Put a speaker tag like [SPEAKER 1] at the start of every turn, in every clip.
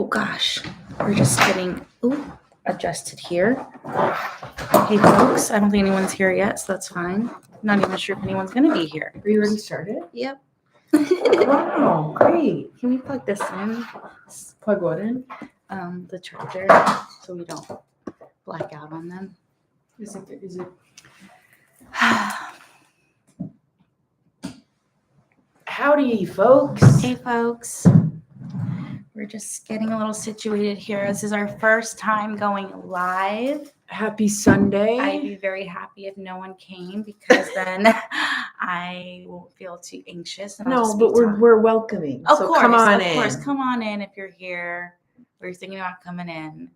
[SPEAKER 1] Oh gosh, we're just getting adjusted here. Hey folks, I don't think anyone's here yet, so that's fine. I'm not even sure if anyone's gonna be here.
[SPEAKER 2] Are you already started?
[SPEAKER 1] Yep.
[SPEAKER 2] Wow, great.
[SPEAKER 1] Can we plug this in?
[SPEAKER 2] Plug what in?
[SPEAKER 1] The charger, so we don't black out on them.
[SPEAKER 2] Is it? Howdy, folks.
[SPEAKER 1] Hey folks. We're just getting a little situated here. This is our first time going live.
[SPEAKER 2] Happy Sunday.
[SPEAKER 1] I'd be very happy if no one came because then I won't feel too anxious. And
[SPEAKER 2] No, but we're welcoming.
[SPEAKER 1] Of
[SPEAKER 2] so
[SPEAKER 1] course,
[SPEAKER 2] come on
[SPEAKER 1] of
[SPEAKER 2] in.
[SPEAKER 1] course, come on in if you're here or you're thinking about coming in.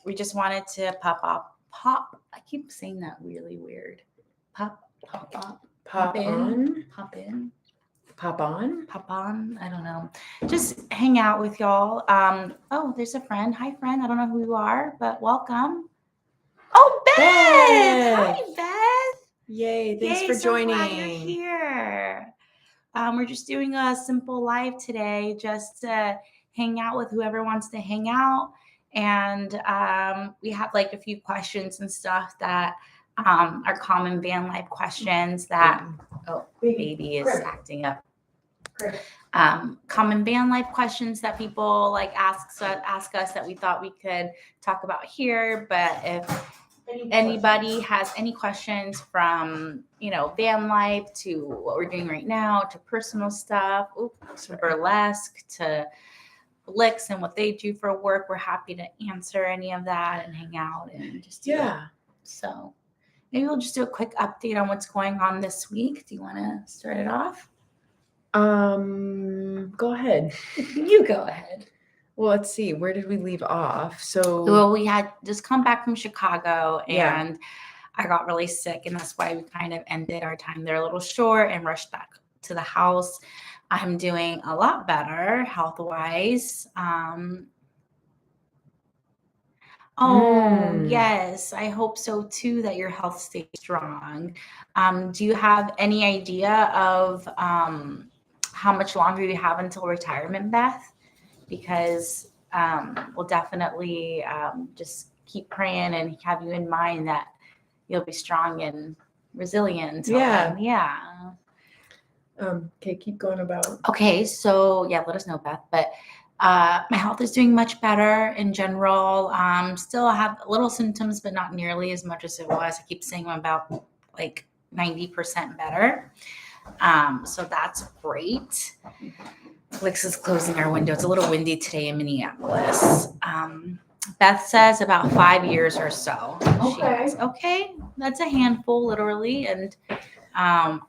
[SPEAKER 1] We just wanted to pop. I keep saying that really weird. Pop in.
[SPEAKER 2] Pop on?
[SPEAKER 1] I don't know. Just hang out with y'all. Oh, there's a friend. Hi, friend. I don't know who you are, but welcome. Oh, Beth! Hi, Beth.
[SPEAKER 2] Yay! Thanks for joining.
[SPEAKER 1] So glad you're here. We're just doing a simple live today, just to hang out with whoever wants to hang out, and we have like a few questions and stuff that are common van life questions that. Oh, baby is acting up. Common van life questions that people like ask us that we thought we could talk about here. But if anybody has any questions from van life to what we're doing right now to personal stuff, to burlesque to Licks and what they do for work, we're happy to answer any of that and hang out and just do it. So maybe we'll just do a quick update on what's going on this week. Do you want to start it off?
[SPEAKER 2] Go ahead.
[SPEAKER 1] You go ahead.
[SPEAKER 2] Well, let's see. Where did we leave off?
[SPEAKER 1] Well, we had just come back from Chicago and I got really sick, and that's why we kind of ended our time there a little short and rushed back to the house. I'm doing a lot better health-wise. Yes, I hope so too, that your health stays strong. Do you have any idea of how much longer you have until retirement, Beth? Because we'll definitely just keep praying and have you in mind that you'll be strong and resilient.
[SPEAKER 2] Yeah. Okay, keep going about.
[SPEAKER 1] Okay, so let us know, Beth. But my health is doing much better in general. Still have little symptoms, but not nearly as much as it was. I keep saying I'm about like 90% better. So that's great. Licks is closing our window. It's a little windy today in Minneapolis. Beth says about 5 years or so. Okay, that's a handful, literally, and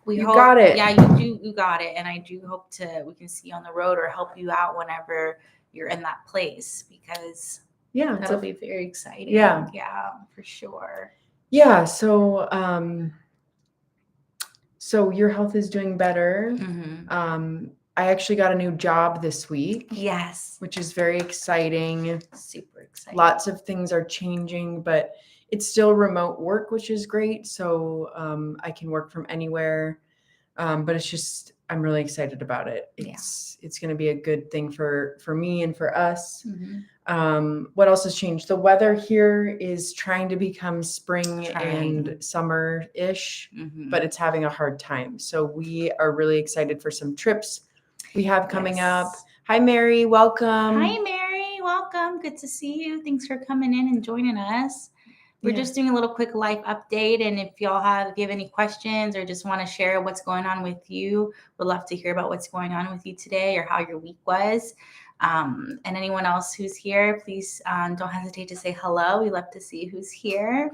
[SPEAKER 1] we hope.
[SPEAKER 2] Got it.
[SPEAKER 1] Yeah, you got it, and I do hope we can see you on the road or help you out whenever you're in that place, because that'll be very exciting. Yeah, for sure.
[SPEAKER 2] Yeah. So your health is doing better.
[SPEAKER 1] Mm-hmm.
[SPEAKER 2] I actually got a new job this week.
[SPEAKER 1] Yes.
[SPEAKER 2] Which is very exciting.
[SPEAKER 1] Super exciting.
[SPEAKER 2] Lots of things are changing, but it's still remote work, which is great. So I can work from anywhere. But it's just, I'm really excited about it. It's going to be a good thing for me and for us.
[SPEAKER 1] Mm-hmm.
[SPEAKER 2] What else has changed? The weather here is trying to become spring and summer-ish, but it's having a hard time. So we are really excited for some trips we have coming up. Hi, Mary. Welcome.
[SPEAKER 1] Hi, Mary. Welcome. Good to see you. Thanks for coming in and joining us. We're just doing a little quick life update. And if y'all have any questions or just want to share what's going on with you, we'd love to hear about what's going on with you today or how your week was. And anyone else who's here, please don't hesitate to say hello. We love to see who's here.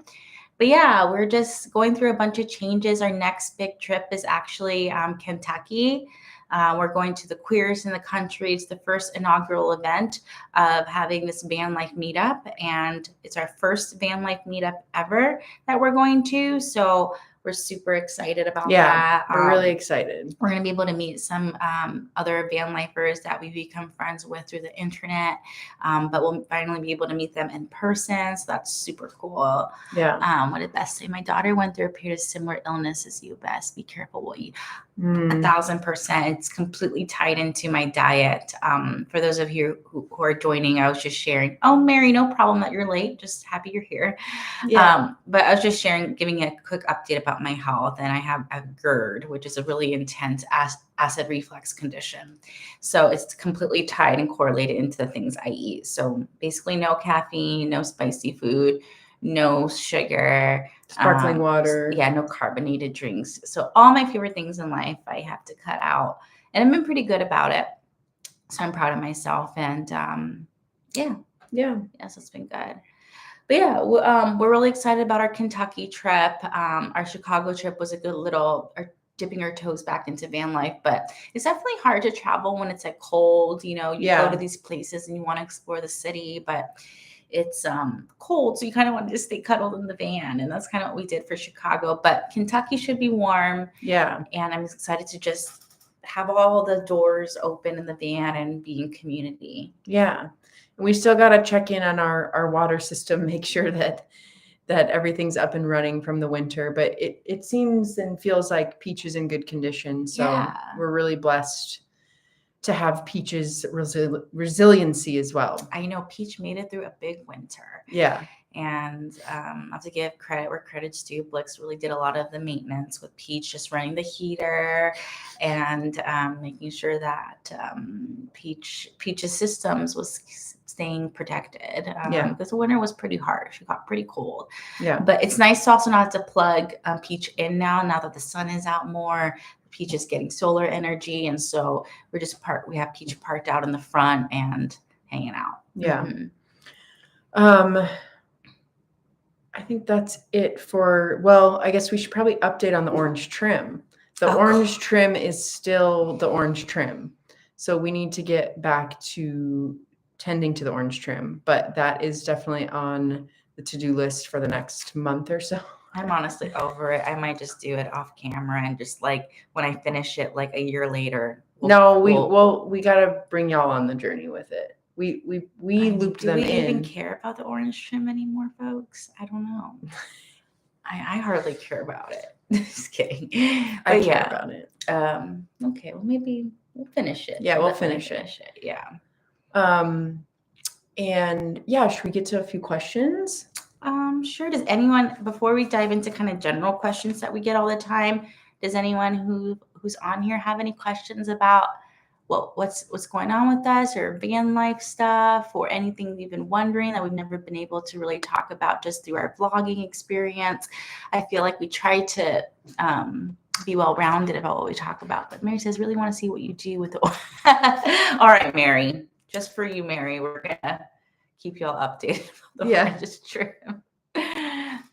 [SPEAKER 1] But we're just going through a bunch of changes. Our next big trip is actually Kentucky. We're going to the Queers in the Country. It's the first inaugural event of having this van life meetup, and it's our first van life meetup ever that we're going to. So we're super excited about
[SPEAKER 2] Yeah,
[SPEAKER 1] that.
[SPEAKER 2] we're really excited.
[SPEAKER 1] We're going to be able to meet some other van lifers that we become friends with through the internet, but we'll finally be able to meet them in person. So that's super cool.
[SPEAKER 2] Yeah.
[SPEAKER 1] What did Beth say? My daughter went through a period of similar illness as you, Beth. Be careful what you.
[SPEAKER 2] Mm.
[SPEAKER 1] 1,000%. It's completely tied into my diet. For those of you who are joining, I was just sharing. Oh, Mary, no problem that you're late. Just happy you're here.
[SPEAKER 2] Yeah.
[SPEAKER 1] But I was just sharing, giving a quick update about my health, and I have a GERD, which is a really intense acid reflux condition. So it's completely tied and correlated into the things I eat. So basically, no caffeine, no spicy food, no sugar,
[SPEAKER 2] Sparkling water.
[SPEAKER 1] Yeah, no carbonated drinks. So all my favorite things in life I have to cut out, and I've been pretty good about it. So I'm proud of myself, and yeah, yes, it's been good. But yeah, we're really excited about our Kentucky trip. Our Chicago trip was a good little, dipping our toes back into van life, but it's definitely hard to travel when it's like cold. You go to these places and you want to explore the city, but it's cold, so you kind of want to just stay cuddled in the van, and that's kind of what we did for Chicago. But Kentucky should be warm, and I'm excited to just have all the doors open in the van and be in community.
[SPEAKER 2] Yeah. And we still got to check in on our water system, make sure that everything's up and running from the winter. But it seems and feels like Peach is in good condition. So we're really blessed to have Peach's resiliency as well.
[SPEAKER 1] I know Peach made it through a big winter.
[SPEAKER 2] Yeah.
[SPEAKER 1] And I have to give credit where credit's due. Blix really did a lot of the maintenance with Peach, just running the heater and making sure that Peach's systems was staying protected. Because the winter was pretty harsh. It got pretty cold.
[SPEAKER 2] Yeah.
[SPEAKER 1] But it's nice also not to plug Peach in now that the sun is out more. Peach is getting solar energy, and so we have Peach parked out in the front and hanging out.
[SPEAKER 2] Yeah. Mm-hmm. I think that's it for, well, I guess we should probably update on the orange trim. The orange trim is still the orange trim. So we need to get back to tending to the orange trim, but that is definitely on the to-do list for the next month or so.
[SPEAKER 1] I'm honestly over it. I might just do it off camera and just like when I finish it like a year later.
[SPEAKER 2] We got to bring y'all on the journey with it. We looped them in.
[SPEAKER 1] Do we even care about the orange trim anymore, folks? I don't know. I hardly care about it. Just kidding.
[SPEAKER 2] I care about it.
[SPEAKER 1] Okay, well maybe we'll finish it.
[SPEAKER 2] Yeah, we'll finish it.
[SPEAKER 1] Yeah.
[SPEAKER 2] And yeah, should we get to a few questions?
[SPEAKER 1] Sure. Does anyone, before we dive into kind of general questions that we get all the time, does anyone who's on here have any questions about what's going on with us or van life stuff or anything we've been wondering that we've never been able to really talk about just through our vlogging experience? I feel like we try to be well-rounded about what we talk about, but Mary says, really want to see what you do with the all right, Mary, just for you, Mary, we're gonna keep you all updated about the orange trim.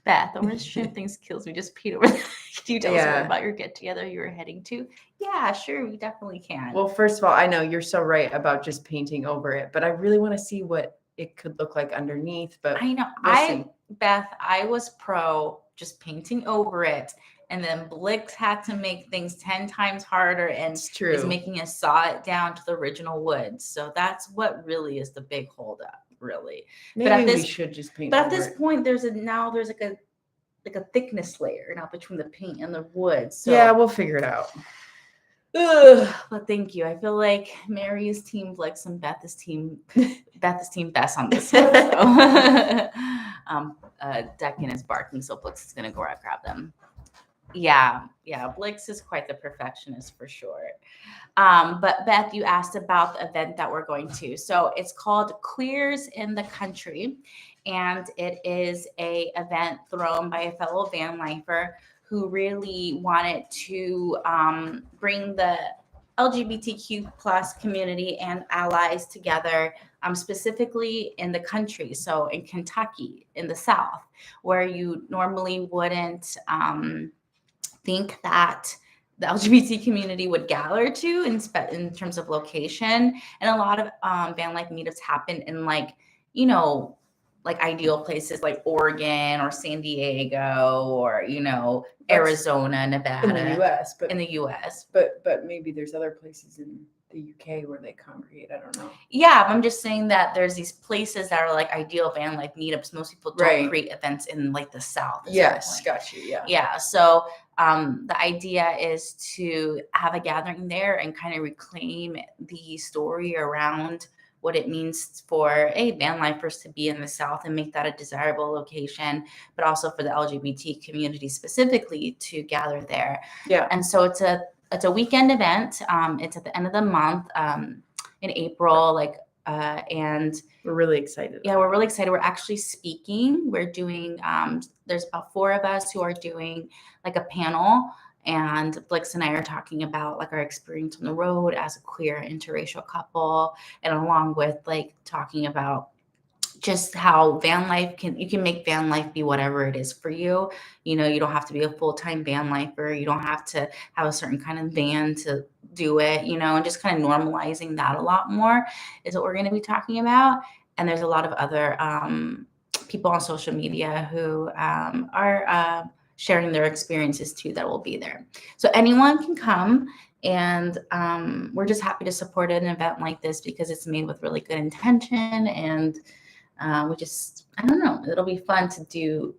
[SPEAKER 1] Beth, orange trim things kills me. Just peed over. Can you tell us more about your get together you were heading to? Yeah, sure, we definitely can.
[SPEAKER 2] Well, first of all, I know you're so right about just painting over it, but I really want to see what it could look like underneath. But
[SPEAKER 1] I know, Beth, I was pro just painting over it, and then Blix had to make things 10 times harder and is making us saw it down to the original wood. So that's what really is the big holdup. Really,
[SPEAKER 2] maybe we should just paint.
[SPEAKER 1] But at this point, there's like a thickness layer now between the paint and the wood. So
[SPEAKER 2] yeah, we'll figure it out.
[SPEAKER 1] But thank you. I feel like Mary is team Blix and Beth is team Bess on this one. So. Deccan is barking, so Blix is gonna go out and grab them. Yeah, Blix is quite the perfectionist for sure. But Beth, you asked about the event that we're going to. So it's called Queers in the Country, and it is a event thrown by a fellow van lifer who really wanted to bring the LGBTQ plus community and allies together, specifically in the country. So in Kentucky, in the South, where you normally wouldn't think that the LGBT community would gather to in terms of location. And a lot of van life meetups happen in like ideal places like Oregon or San Diego or,
[SPEAKER 2] That's
[SPEAKER 1] Arizona, Nevada.
[SPEAKER 2] in the U.S.,
[SPEAKER 1] In the US.
[SPEAKER 2] but maybe there's other places in the UK where they congregate. I don't know.
[SPEAKER 1] Yeah, but I'm just saying that there's these places that are like ideal van life meetups. Most people don't
[SPEAKER 2] Right.
[SPEAKER 1] create events in like the South.
[SPEAKER 2] Yes, got you. Yeah.
[SPEAKER 1] Yeah. So the idea is to have a gathering there and kind of reclaim the story around what it means for van lifers to be in the South and make that a desirable location, but also for the LGBT community specifically to gather there.
[SPEAKER 2] Yeah.
[SPEAKER 1] And so it's a weekend event. It's at the end of the month in April, and
[SPEAKER 2] We're really excited.
[SPEAKER 1] yeah, we're really excited. We're actually speaking. We're doing, there's about 4 of us who are doing like a panel. And Blix and I are talking about like our experience on the road as a queer interracial couple, and along with like talking about just how van life you can make van life be whatever it is for you. You don't have to be a full-time van lifer. You don't have to have a certain kind of van to do it, and just kind of normalizing that a lot more is what we're going to be talking about. And there's a lot of other people on social media who are sharing their experiences too that will be there. So anyone can come. And we're just happy to support an event like this because it's made with really good intention, and I don't know, it'll be fun to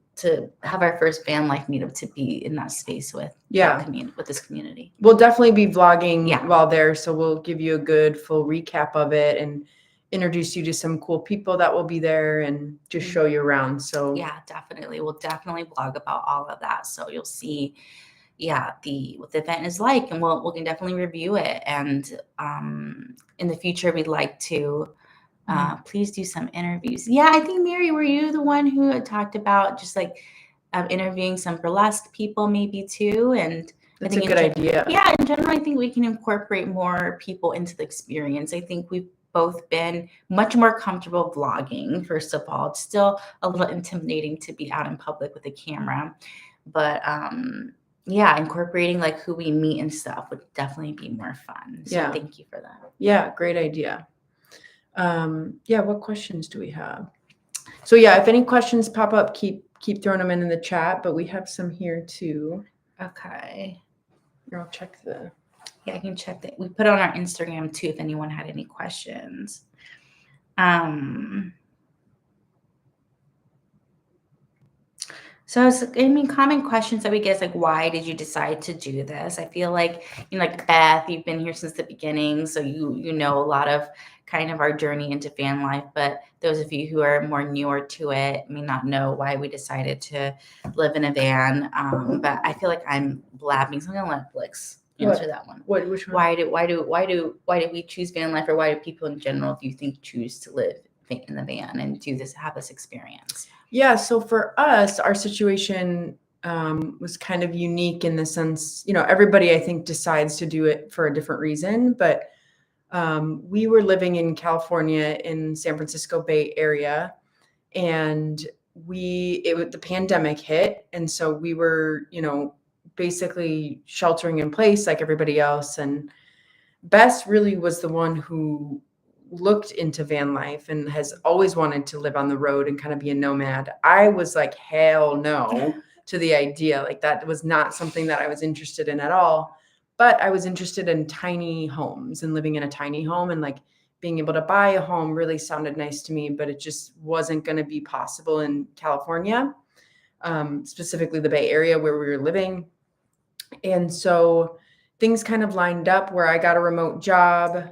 [SPEAKER 1] have our first van life meetup, to be in that space with with this community.
[SPEAKER 2] We'll definitely be vlogging while there, so we'll give you a good full recap of it and introduce you to some cool people that will be there and just show you around. So
[SPEAKER 1] yeah, definitely. We'll definitely vlog about all of that. So you'll see what the event is like, and we can definitely review it. And in the future, we'd like to please do some interviews. Yeah, I think, Mary, were you the one who had talked about just like interviewing some burlesque people maybe too? And
[SPEAKER 2] that's a good idea.
[SPEAKER 1] Yeah, in general, I think we can incorporate more people into the experience. I think we've both been much more comfortable vlogging. First of all, it's still a little intimidating to be out in public with a camera, but yeah, incorporating like who we meet and stuff would definitely be more fun. So thank you for that.
[SPEAKER 2] Yeah, great idea. What questions do we have? So if any questions pop up, keep throwing them in the chat, but we have some here too.
[SPEAKER 1] Okay.
[SPEAKER 2] Here, I'll check
[SPEAKER 1] I can check that. We put on our Instagram too if anyone had any questions. So common questions that we get is like, why did you decide to do this? I feel like, like Beth, you've been here since the beginning, so you know a lot of kind of our journey into fan life. But those of you who are more newer to it may not know why we decided to live in a van. But I feel like I'm blabbing, so I'm gonna let Blix answer that one.
[SPEAKER 2] Which one?
[SPEAKER 1] Why do we choose van life, or why do people in general, do you think, choose to live in the van and have this experience?
[SPEAKER 2] Yeah, so for us, our situation was kind of unique in the sense, everybody I think decides to do it for a different reason, but we were living in California in San Francisco Bay Area, and the pandemic hit, and so we were, basically sheltering in place like everybody else. And Bess really was the one who looked into van life and has always wanted to live on the road and kind of be a nomad. I was like, hell no to the idea. Like, that was not something that I was interested in at all. But I was interested in tiny homes and living in a tiny home, and like being able to buy a home really sounded nice to me, but it just wasn't going to be possible in California, specifically the Bay Area where we were living. And so things kind of lined up where I got a remote job,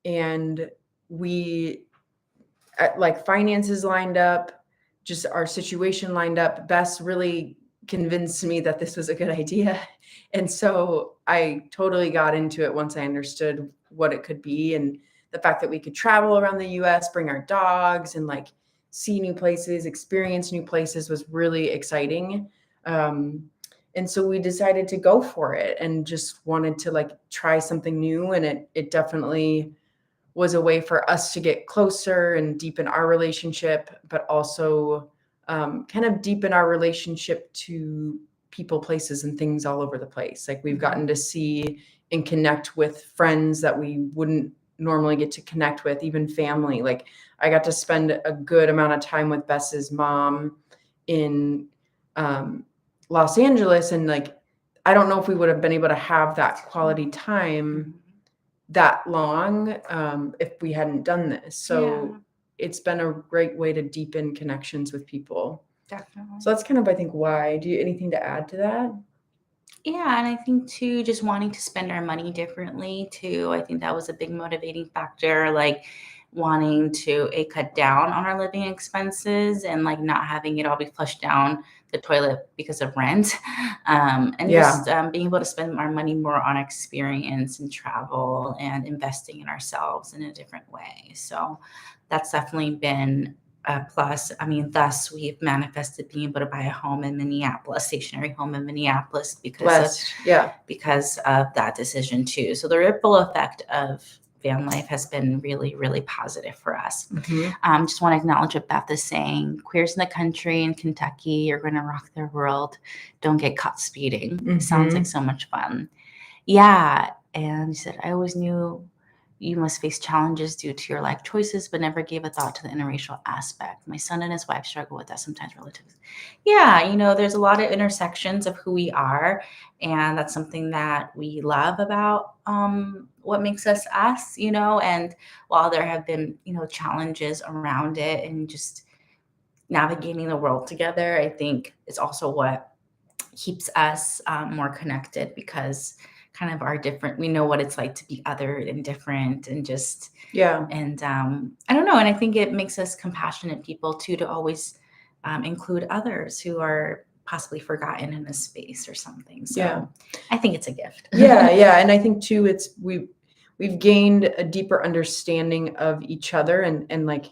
[SPEAKER 2] and like finances lined up, just our situation lined up. Bess really convinced me that this was a good idea. And so I totally got into it once I understood what it could be, and the fact that we could travel around the US, bring our dogs, and like see new places, experience new places was really exciting. And so we decided to go for it and just wanted to like try something new. And it definitely was a way for us to get closer and deepen our relationship, but also kind of deepen our relationship to people, places, and things all over the place. Like, we've gotten to see and connect with friends that we wouldn't normally get to connect with, even family. Like I got to spend a good amount of time with Bess's mom in Los Angeles, and like I don't know if we would have been able to have that quality time that long if we hadn't done this. So it's been a great way to deepen connections with people.
[SPEAKER 1] Definitely.
[SPEAKER 2] So that's kind of, I think, why. Do you anything to add to that?
[SPEAKER 1] Yeah, and I think too, just wanting to spend our money differently too. I think that was a big motivating factor, like wanting to cut down on our living expenses and like not having it all be flushed down the toilet because of rent, and just being able to spend our money more on experience and travel and investing in ourselves in a different way. So that's definitely been plus, I mean, thus we've manifested being able to buy a home in Minneapolis, stationary home in Minneapolis because of that decision too. So the ripple effect of van life has been really, really positive for us. Just want to acknowledge what Beth is saying. Queers in the country in Kentucky, you're going to rock their world. Don't get caught speeding. It sounds like so much fun. Yeah. And he said, I always knew you must face challenges due to your life choices, but never gave a thought to the interracial aspect. My son and his wife struggle with that sometimes relatives. Yeah, there's a lot of intersections of who we are, and that's something that we love about what makes us us, and while there have been, challenges around it and just navigating the world together, I think it's also what keeps us more connected because kind of are different. We know what it's like to be other and different and just, and I don't know. And I think it makes us compassionate people too, to always include others who are possibly forgotten in a space or something. So I think it's a gift.
[SPEAKER 2] Yeah. And I think too, we've gained a deeper understanding of each other and like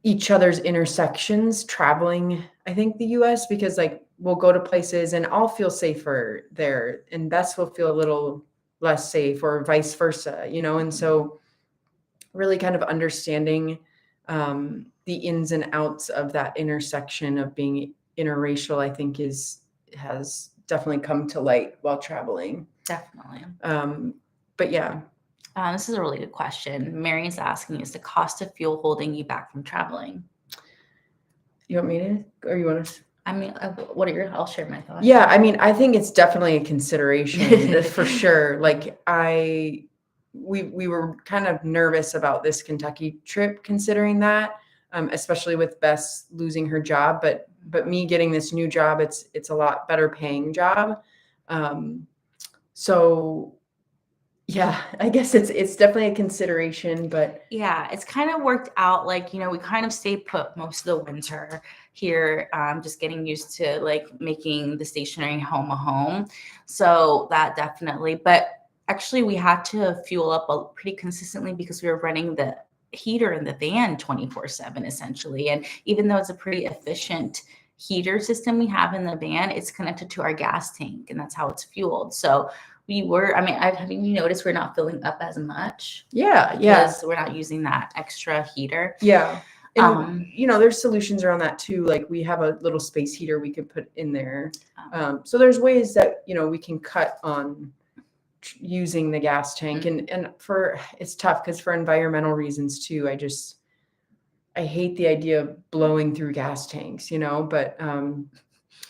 [SPEAKER 2] each other's intersections traveling, I think, the US, because like we'll go to places and I'll feel safer there and Bess will feel a little less safe or vice versa, and so really kind of understanding the ins and outs of that intersection of being interracial, I think has definitely come to light while traveling.
[SPEAKER 1] Definitely.
[SPEAKER 2] But yeah.
[SPEAKER 1] This is a really good question. Mary's asking, is the cost of fuel holding you back from traveling?
[SPEAKER 2] You want me to, or you want to?
[SPEAKER 1] I mean, I'll share my thoughts.
[SPEAKER 2] Yeah, I mean, I think it's definitely a consideration for sure. Like we were kind of nervous about this Kentucky trip, considering that, especially with Bess losing her job, but me getting this new job, it's a lot better paying job. So yeah, I guess it's definitely a consideration, but
[SPEAKER 1] yeah, it's kind of worked out. Like, we kind of stayed put most of the winter here, just getting used to like making the stationary home a home. So that definitely, but actually we had to fuel up pretty consistently because we were running the heater in the van 24/7 essentially. And even though it's a pretty efficient heater system we have in the van, it's connected to our gas tank and that's how it's fueled. So have you noticed we're not filling up as much?
[SPEAKER 2] Yeah.
[SPEAKER 1] Because we're not using that extra heater.
[SPEAKER 2] Yeah. And, there's solutions around that too. Like we have a little space heater we could put in there. So there's ways that, we can cut on using the gas tank. And it's tough because for environmental reasons too, I hate the idea of blowing through gas tanks, but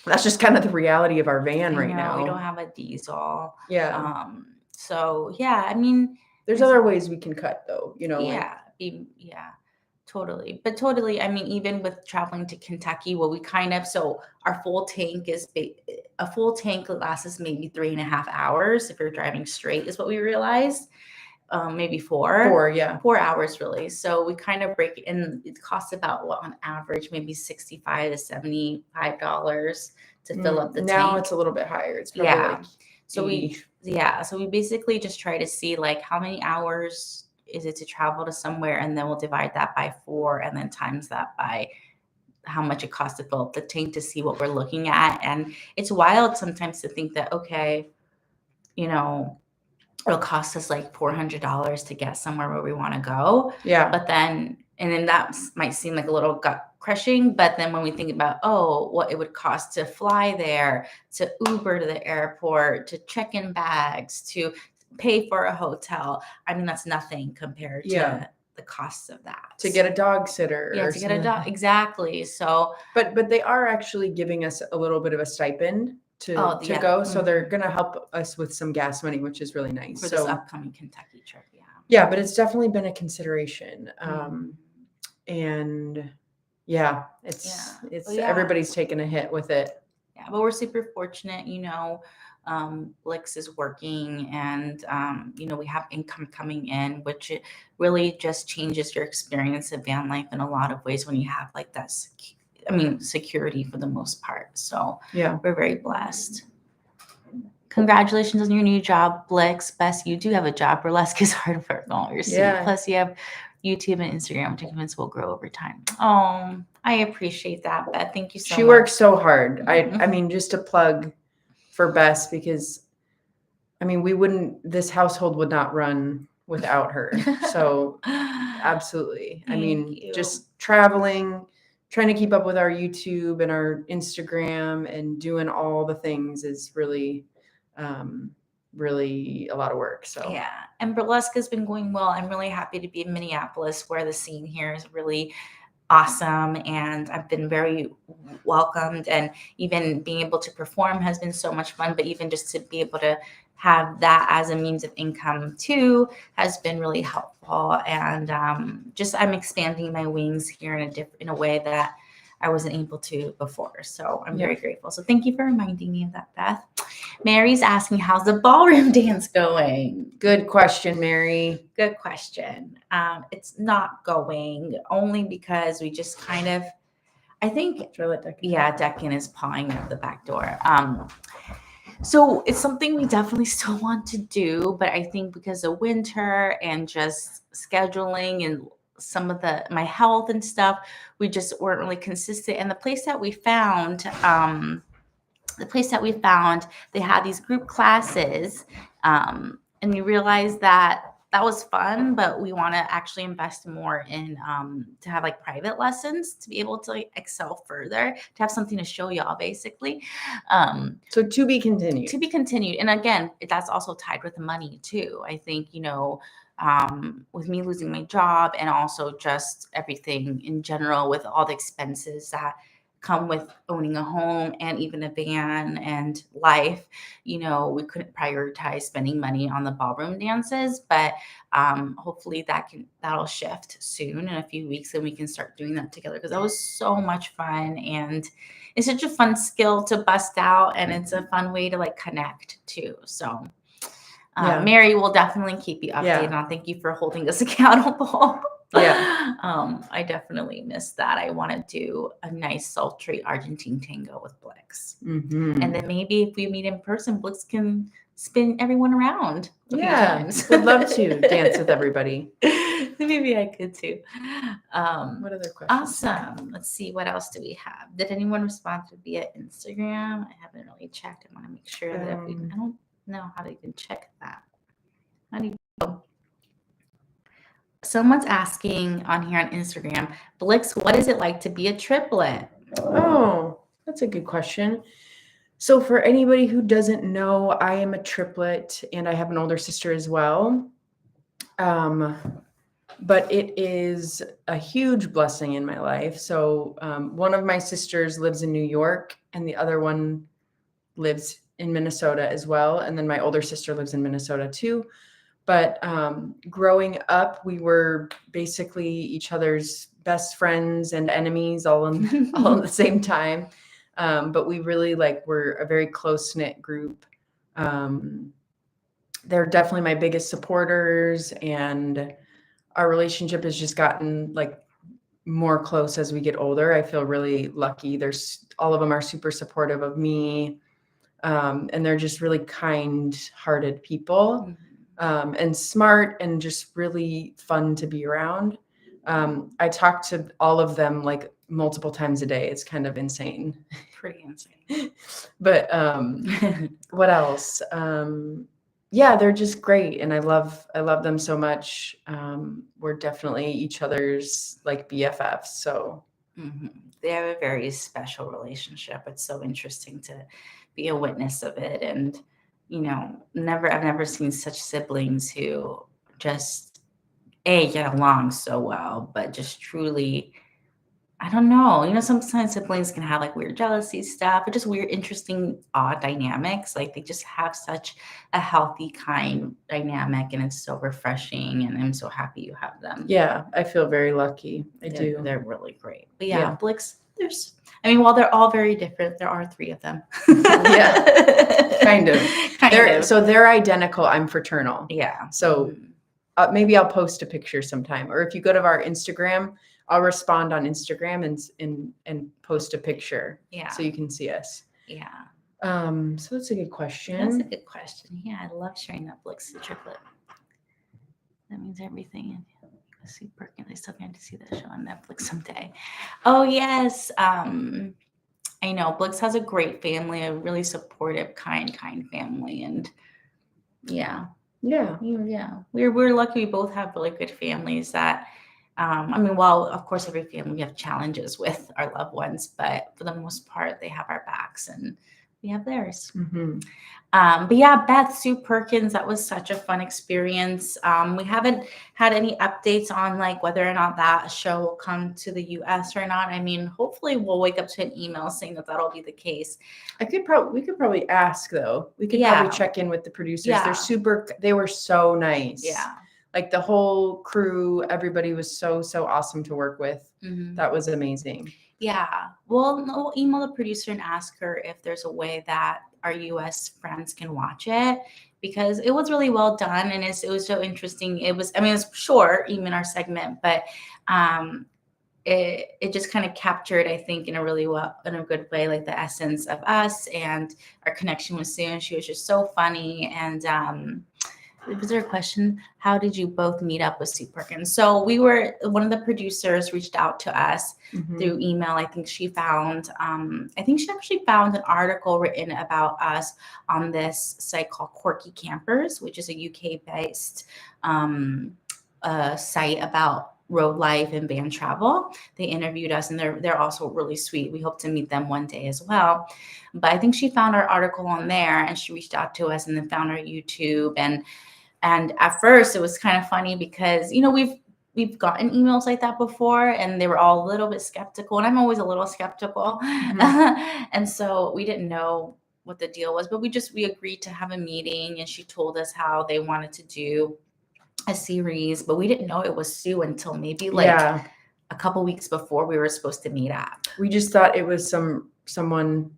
[SPEAKER 2] that's just kind of the reality of our van right now.
[SPEAKER 1] We don't have a diesel.
[SPEAKER 2] Yeah.
[SPEAKER 1] So yeah, I mean,
[SPEAKER 2] there's other ways we can cut though,
[SPEAKER 1] yeah, totally. But totally, I mean, even with traveling to Kentucky, so our full tank a full tank lasts us maybe 3.5 hours if you're driving straight, is what we realized. Maybe 4 hours really. So we kind of break it, and it costs about on average maybe $65 to $75 to fill up the tank.
[SPEAKER 2] Now it's a little bit higher. It's probably like
[SPEAKER 1] so we basically just try to see like how many hours is it to travel to somewhere, and then we'll divide that by 4 and then times that by how much it costs to fill up the tank to see what we're looking at. And it's wild sometimes to think that, okay, it'll cost us like $400 to get somewhere where we want to go.
[SPEAKER 2] Yeah.
[SPEAKER 1] But then that might seem like a little gut crushing. But then when we think about, what it would cost to fly there, to Uber to the airport, to check in bags, to pay for a hotel. I mean, that's nothing compared
[SPEAKER 2] Yeah.
[SPEAKER 1] to the costs of that.
[SPEAKER 2] To get a dog sitter.
[SPEAKER 1] Yeah,
[SPEAKER 2] or
[SPEAKER 1] to get a
[SPEAKER 2] something.
[SPEAKER 1] dog. Exactly. So,
[SPEAKER 2] But they are actually giving us a little bit of a stipend to
[SPEAKER 1] yeah.
[SPEAKER 2] go. So they're going to help us with some gas money, which is really nice.
[SPEAKER 1] For this upcoming Kentucky trip. Yeah.
[SPEAKER 2] Yeah, but it's definitely been a consideration.
[SPEAKER 1] Mhm.
[SPEAKER 2] And yeah, it's
[SPEAKER 1] Yeah.
[SPEAKER 2] it's
[SPEAKER 1] Well, yeah.
[SPEAKER 2] everybody's taken a hit with it.
[SPEAKER 1] Yeah, but we're super fortunate, Blix is working and, we have income coming in, which it really just changes your experience of van life in a lot of ways when you have like that, security for the most part. So
[SPEAKER 2] Yeah.
[SPEAKER 1] we're very blessed. Congratulations on your new job, Blix. Bess, you do have a job. Burlesque is hard work on your seat.
[SPEAKER 2] Yeah.
[SPEAKER 1] Plus, you have YouTube and Instagram, which I convince will grow over time. Oh, I appreciate that, Beth. Thank you so much.
[SPEAKER 2] She works so hard. I
[SPEAKER 1] Mhm.
[SPEAKER 2] mean, just a plug for Bess, because I mean, this household would not run without her. So absolutely. I
[SPEAKER 1] Thank
[SPEAKER 2] mean,
[SPEAKER 1] you.
[SPEAKER 2] just traveling, trying to keep up with our YouTube and our Instagram and doing all the things is really, really a lot of work. So
[SPEAKER 1] Yeah, and burlesque has been going well. I'm really happy to be in Minneapolis, where the scene here is really awesome, and I've been very welcomed, and even being able to perform has been so much fun. But even just to be able to have that as a means of income too has been really helpful, and just I'm expanding my wings here in a way that I wasn't able to before. So I'm very grateful. So thank you for reminding me of that, Beth. Mary's asking, how's the ballroom dance going?
[SPEAKER 2] Good question, Mary.
[SPEAKER 1] Good question. It's not going, only because we just kind of, I think,
[SPEAKER 2] Should I let Declan?
[SPEAKER 1] Yeah, Declan is pawing at the back door. So it's something we definitely still want to do, but I think because of winter and just scheduling and some of my health and stuff, we just weren't really consistent. And the place that we found, they had these group classes, and we realized that was fun, but we want to actually invest more in, to have like private lessons to be able to like excel further, to have something to show y'all basically.
[SPEAKER 2] So to be continued.
[SPEAKER 1] To be continued. And again, that's also tied with money too. I think, with me losing my job and also just everything in general with all the expenses that come with owning a home and even a van and life, we couldn't prioritize spending money on the ballroom dances. But hopefully that'll shift soon in a few weeks, and we can start doing that together, because that was so much fun, and it's such a fun skill to bust out, and it's a fun way to like connect too. So Mary will definitely keep you updated on. Thank you for holding us accountable.
[SPEAKER 2] Yeah.
[SPEAKER 1] I definitely miss that. I want to do a nice sultry Argentine tango with Blix.
[SPEAKER 2] Mm-hmm.
[SPEAKER 1] And then maybe if we meet in person, Blix can spin everyone around a few times.
[SPEAKER 2] Would love to dance with everybody.
[SPEAKER 1] Maybe I could too.
[SPEAKER 2] What other questions?
[SPEAKER 1] Awesome. Let's see. What else do we have? Did anyone respond to via Instagram? I haven't really checked. I want to make sure that I don't know how to even check that. How do you go? Someone's asking on here on Instagram, Blix, what is it like to be a triplet?
[SPEAKER 2] Oh, that's a good question. So for anybody who doesn't know, I am a triplet and I have an older sister as well. But it is a huge blessing in my life. So one of my sisters lives in New York and the other one lives in Minnesota as well. And then my older sister lives in Minnesota too. But growing up, we were basically each other's best friends and enemies all at the same time. But we really were a very close-knit group. They're definitely my biggest supporters, and our relationship has just gotten more close as we get older. I feel really lucky. All of them are super supportive of me. And they're just really kind-hearted people, and smart, and just really fun to be around. I talk to all of them multiple times a day. It's kind of insane.
[SPEAKER 1] Pretty insane.
[SPEAKER 2] But what else? Yeah, they're just great, and I love them so much. We're definitely each other's BFFs. So
[SPEAKER 1] they have a very special relationship. It's so interesting to be a witness of it, and I've never seen such siblings who just get along so well, but just truly, I don't know. Sometimes siblings can have like weird jealousy stuff, or just weird, interesting, odd dynamics. Like they just have such a healthy, kind dynamic, and it's so refreshing. And I'm so happy you have them.
[SPEAKER 2] Yeah, I feel very lucky. I do.
[SPEAKER 1] They're really great. But
[SPEAKER 2] Yeah.
[SPEAKER 1] Blix, while they're all very different, there are 3 of them.
[SPEAKER 2] Yeah, kind of. So they're identical. I'm fraternal.
[SPEAKER 1] Yeah.
[SPEAKER 2] So maybe I'll post a picture sometime, or if you go to our Instagram, I'll respond on Instagram and post a picture.
[SPEAKER 1] Yeah.
[SPEAKER 2] So you can see us.
[SPEAKER 1] Yeah.
[SPEAKER 2] So that's a good question.
[SPEAKER 1] That's a good question. Yeah, I love sharing that Blix triplet. That means everything. See Perkins. I still need to see that show on Netflix someday. Oh yes. I know Blix has a great family, a really supportive, kind family, and yeah. We're lucky. We both have really good families that. While of course every family we have challenges with our loved ones, but for the most part they have our backs and we have theirs.
[SPEAKER 2] Mm-hmm.
[SPEAKER 1] But yeah, Beth, Sue Perkins, that was such a fun experience. We haven't had any updates on like whether or not that show will come to the US or not. Hopefully we'll wake up to an email saying that that'll be the case.
[SPEAKER 2] We could probably ask though. We could probably check in with the producers. Yeah. They were so nice.
[SPEAKER 1] Yeah.
[SPEAKER 2] Like the whole crew, everybody was so awesome to work with.
[SPEAKER 1] Mm-hmm.
[SPEAKER 2] That was amazing.
[SPEAKER 1] Yeah. Well, we'll email the producer and ask her if there's a way that our US friends can watch it, because it was really well done and it was so interesting. It was short, even our segment, but it just kind of captured, I think, in a good way, like the essence of us and our connection with Sue. And she was just so funny. And was there a question? How did you both meet up with Sue Perkins? So one of the producers reached out to us through email. I think she actually found an article written about us on this site called Quirky Campers, which is a UK-based site about road life and van travel. They interviewed us and they're also really sweet. We hope to meet them one day as well. But I think she found our article on there and she reached out to us and then found our YouTube. And at first it was kind of funny because, we've gotten emails like that before and they were all a little bit skeptical. And I'm always a little skeptical. Mm-hmm. And so we didn't know what the deal was, but we agreed to have a meeting and she told us how they wanted to do a series, but we didn't know it was Sue until maybe a couple weeks before we were supposed to meet up.
[SPEAKER 2] We just thought it was someone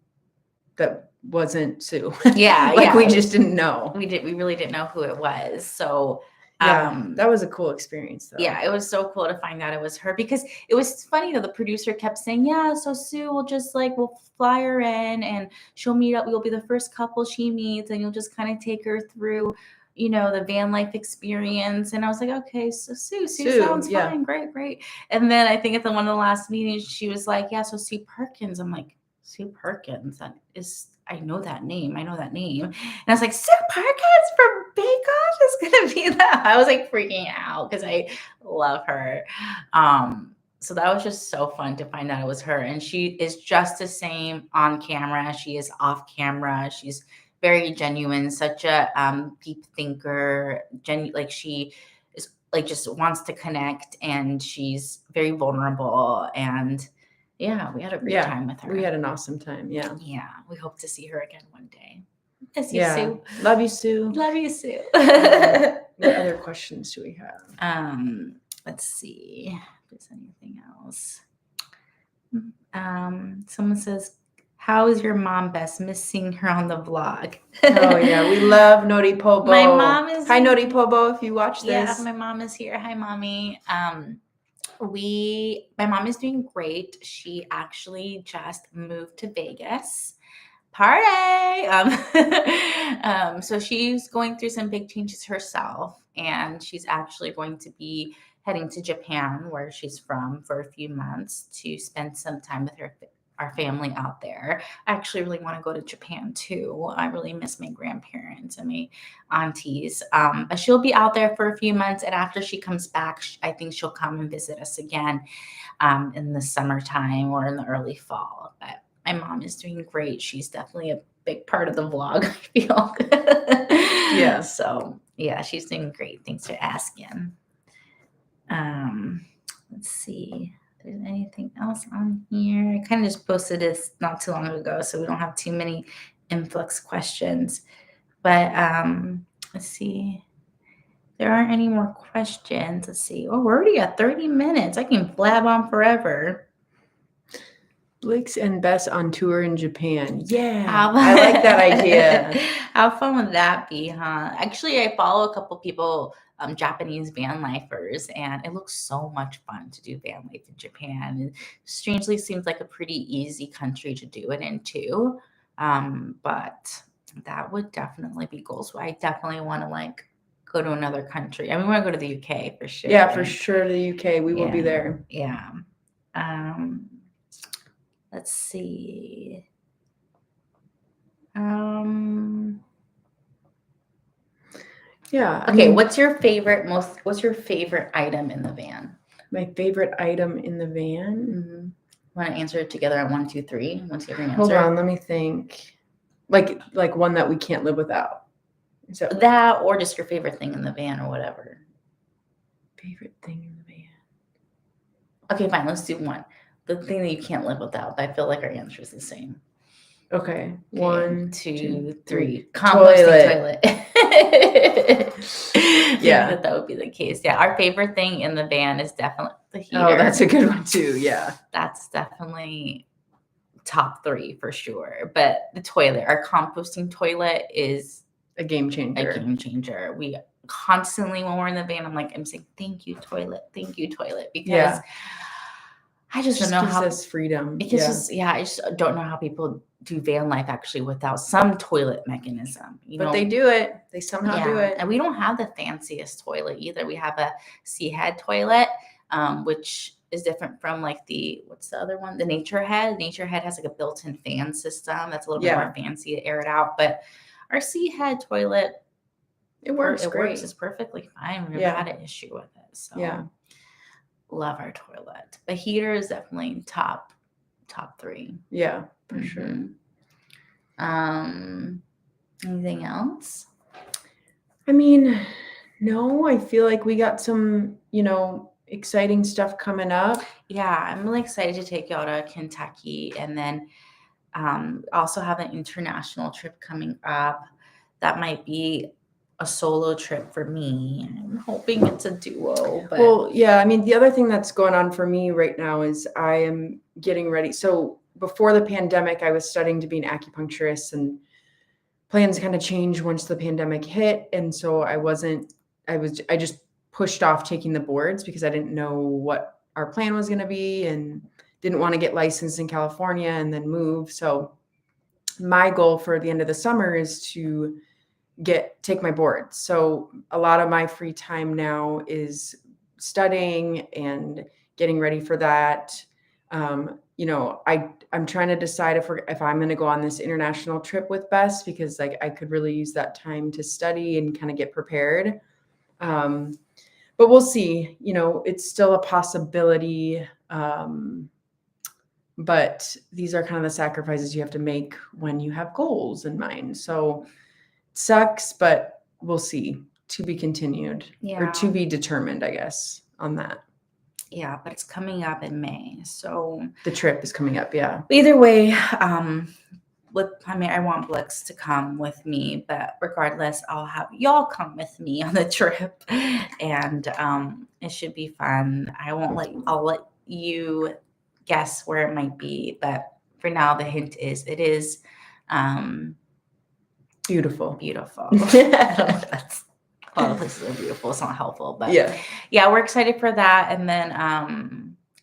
[SPEAKER 2] that wasn't Sue. We just didn't know.
[SPEAKER 1] We really didn't know who it was. So
[SPEAKER 2] that was a cool experience though.
[SPEAKER 1] Yeah, it was so cool to find out it was her, because it was funny though. The producer kept saying, yeah, so Sue will just we'll fly her in and she'll meet up. We'll be the first couple she meets and you'll just kind of take her through the van life experience. And I was like, okay, so Sue sounds fine. Great. And then I think at one of the last meetings, she was like, yeah, so Sue Perkins. I'm like, Sue Perkins? I know that name. And I was like, Sue Perkins from Bake Off is going to be that. I was like freaking out because I love her. So that was just so fun to find out it was her. And she is just the same on camera as she is off camera. She's very genuine, such a deep thinker. She is just wants to connect, and she's very vulnerable. And yeah, we had a great time with her.
[SPEAKER 2] We had an awesome time. Yeah.
[SPEAKER 1] Yeah. We hope to see her again one day. Miss you, Sue.
[SPEAKER 2] Love you, Sue.
[SPEAKER 1] Love you, Sue.
[SPEAKER 2] What other questions do we have?
[SPEAKER 1] Let's see if there's anything else. Someone says, how is your mom best? Miss seeing her on the vlog.
[SPEAKER 2] Oh yeah, we love Noti Pobo.
[SPEAKER 1] My mom is
[SPEAKER 2] Hi Noti Pobo, if you watch this.
[SPEAKER 1] Yeah, my mom is here. Hi, mommy. My mom is doing great. She actually just moved to Vegas. Party! So she's going through some big changes herself, and she's actually going to be heading to Japan, where she's from, for a few months to spend some time with our family out there. I actually really want to go to Japan too. I really miss my grandparents and my aunties. But she'll be out there for a few months, and after she comes back, I think she'll come and visit us again in the summertime or in the early fall. But my mom is doing great. She's definitely big part of the vlog, I feel.
[SPEAKER 2] Yeah.
[SPEAKER 1] So yeah, she's doing great. Thanks for asking. Let's see if there's anything else on here. I kind of just posted this not too long ago, so we don't have too many influx questions. But let's see. There aren't any more questions. Let's see. Oh, we're already at 30 minutes. I can blab on forever.
[SPEAKER 2] Blix and Bess on tour in Japan. Yeah,
[SPEAKER 1] How-
[SPEAKER 2] I like that idea.
[SPEAKER 1] How fun would that be, huh? Actually, I follow a couple people, Japanese van lifers, and it looks so much fun to do van life in Japan. It strangely seems like a pretty easy country to do it in too. But that would definitely be goals. So I definitely want to like go to another country. I mean, we want to go to the UK for sure.
[SPEAKER 2] Yeah, for sure. The UK, we will be there.
[SPEAKER 1] Yeah. Let's see.
[SPEAKER 2] Yeah.
[SPEAKER 1] Okay, what's your favorite item in the van?
[SPEAKER 2] My favorite item in the van?
[SPEAKER 1] Mm-hmm. Want to answer it together on 1, 2, 3? What's your answer?
[SPEAKER 2] Hold on, let me think. Like one that we can't live without.
[SPEAKER 1] So that, or just your favorite thing in the van, or whatever.
[SPEAKER 2] Favorite thing in the van.
[SPEAKER 1] Okay, fine. Let's do one. The thing that you can't live without. I feel like our answer is the same.
[SPEAKER 2] Okay. 1,
[SPEAKER 1] 2, 3.
[SPEAKER 2] Composting
[SPEAKER 1] toilet.
[SPEAKER 2] Yeah,
[SPEAKER 1] that would be the case. Yeah, our favorite thing in the van is definitely the heater.
[SPEAKER 2] Oh, that's a good one too. Yeah,
[SPEAKER 1] that's definitely top 3 for sure. But the toilet, our composting toilet, is
[SPEAKER 2] a game changer.
[SPEAKER 1] We constantly, when we're in the van, I'm saying thank you toilet, because I just don't know how
[SPEAKER 2] gives us freedom.
[SPEAKER 1] I just don't know how people do van life actually without some toilet mechanism.
[SPEAKER 2] But they do it. They somehow do it.
[SPEAKER 1] And we don't have the fanciest toilet either. We have a sea head toilet, which is different from like what's the other one? The Nature Head. Nature Head has like a built-in fan system that's a little bit more fancy to air it out. But our sea head toilet,
[SPEAKER 2] it works great.
[SPEAKER 1] It's perfectly fine. We've never had an issue with it. So love our toilet. The heater is definitely top 3.
[SPEAKER 2] Yeah, for sure.
[SPEAKER 1] Anything else?
[SPEAKER 2] I mean, no, I feel like we got some, exciting stuff coming up.
[SPEAKER 1] Yeah, I'm really excited to take y'all to Kentucky, and then also have an international trip coming up. That might be a solo trip for me. I'm hoping it's a duo. But
[SPEAKER 2] well, yeah, I mean, the other thing that's going on for me right now is I am getting ready. So before the pandemic, I was studying to be an acupuncturist, and plans kind of changed once the pandemic hit. And so I just pushed off taking the boards because I didn't know what our plan was going to be and didn't want to get licensed in California and then move. So my goal for the end of the summer is to take my boards. So a lot of my free time now is studying and getting ready for that. I'm trying to decide if I'm going to go on this international trip with Bess, because like I could really use that time to study and kind of get prepared. But we'll see. It's still a possibility. But these are kind of the sacrifices you have to make when you have goals in mind. So it sucks, but we'll see. To be continued, or to be determined, I guess, on that.
[SPEAKER 1] Yeah, but it's coming up in May. So
[SPEAKER 2] the trip is coming up. Yeah.
[SPEAKER 1] Either way, I want Blix to come with me, but regardless, I'll have y'all come with me on the trip, and it should be fun. I'll let you guess where it might be, but for now, the hint is it is
[SPEAKER 2] beautiful.
[SPEAKER 1] I don't know if that's a lot of places are beautiful. It's not helpful, but yeah, we're excited for that. And then I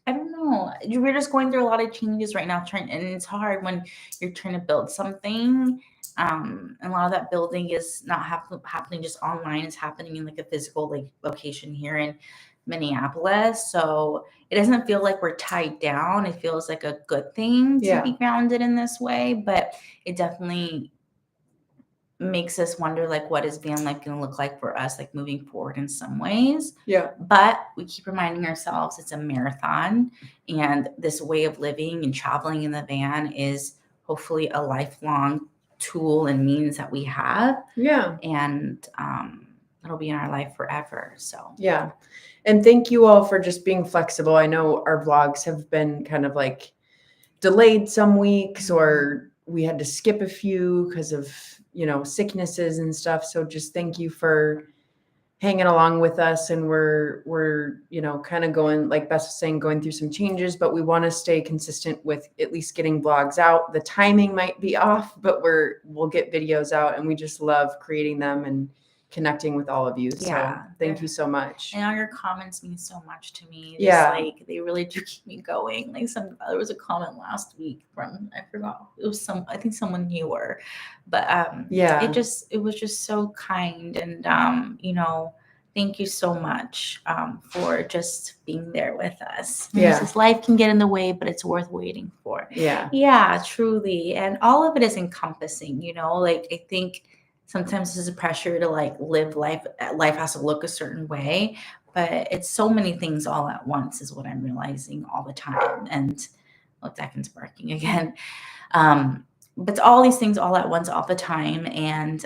[SPEAKER 1] don't know. We're just going through a lot of changes right now, and it's hard when you're trying to build something. And a lot of that building is not happening just online. It's happening in like a physical location here in Minneapolis. So it doesn't feel like we're tied down. It feels like a good thing to be grounded in this way, but it definitely makes us wonder, like, what is van life going to look like for us, like moving forward in some ways.
[SPEAKER 2] Yeah.
[SPEAKER 1] But we keep reminding ourselves it's a marathon, and this way of living and traveling in the van is hopefully a lifelong tool and means that we have.
[SPEAKER 2] Yeah.
[SPEAKER 1] And it'll be in our life forever. So
[SPEAKER 2] yeah. And thank you all for just being flexible. I know our vlogs have been kind of like delayed some weeks, or we had to skip a few because of, sicknesses and stuff. So just thank you for hanging along with us. And we're kind of going, like Beth was saying, going through some changes, but we want to stay consistent with at least getting vlogs out. The timing might be off, but we'll get videos out, and we just love creating them and connecting with all of you.
[SPEAKER 1] Yeah,
[SPEAKER 2] So thank you so much.
[SPEAKER 1] and all your comments mean so much to me.
[SPEAKER 2] Yeah.
[SPEAKER 1] Like they really do keep me going. Like there was a comment last week from, I forgot, it was I think someone newer, but
[SPEAKER 2] Yeah.
[SPEAKER 1] it was just so kind. And thank you so much for just being there with us.
[SPEAKER 2] Yeah.
[SPEAKER 1] This life can get in the way, but it's worth waiting for.
[SPEAKER 2] Yeah,
[SPEAKER 1] Truly. And all of it is encompassing, like I think sometimes there's a pressure to like live life has to look a certain way, but it's so many things all at once is what I'm realizing all the time. And Deccan's barking again. But it's all these things all at once all the time, and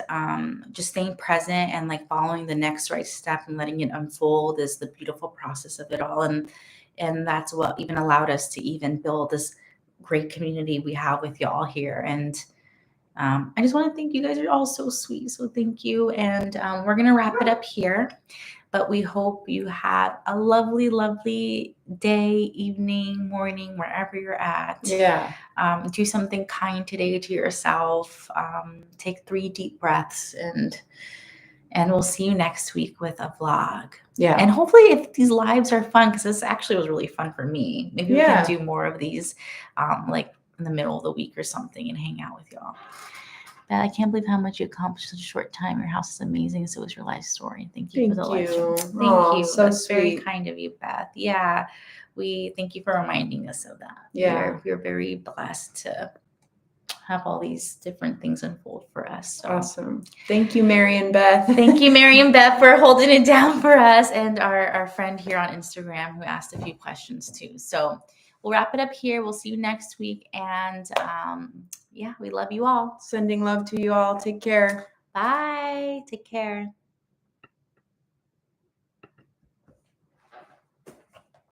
[SPEAKER 1] just staying present and like following the next right step and letting it unfold is the beautiful process of it all. And that's what even allowed us to even build this great community we have with y'all here. And I just want to thank you guys. Are all so sweet. So thank you. And we're going to wrap it up here. But we hope you have a lovely, lovely day, evening, morning, wherever you're at.
[SPEAKER 2] Yeah.
[SPEAKER 1] Do something kind today to yourself. Take 3 deep breaths, and we'll see you next week with a vlog.
[SPEAKER 2] Yeah.
[SPEAKER 1] And hopefully if these lives are fun, because this actually was really fun for me. Maybe we can do more of these like in the middle of the week or something and hang out with y'all. Beth, I can't believe how much you accomplished in a short time. Your house is amazing. So is your life story. Thank you for the life stream. Thank you.
[SPEAKER 2] So
[SPEAKER 1] That's
[SPEAKER 2] sweet.
[SPEAKER 1] very kind of you, Beth. Yeah. We thank you for reminding us of that.
[SPEAKER 2] Yeah.
[SPEAKER 1] We're very blessed to have all these different things unfold for us. So.
[SPEAKER 2] Awesome. Thank you, Mary and Beth.
[SPEAKER 1] Thank you, Mary and Beth, for holding it down for us, and our friend here on Instagram who asked a few questions too. So we'll wrap it up here. We'll see you next week. And we love you all.
[SPEAKER 2] Sending love to you all. Take care.
[SPEAKER 1] Bye. Take care.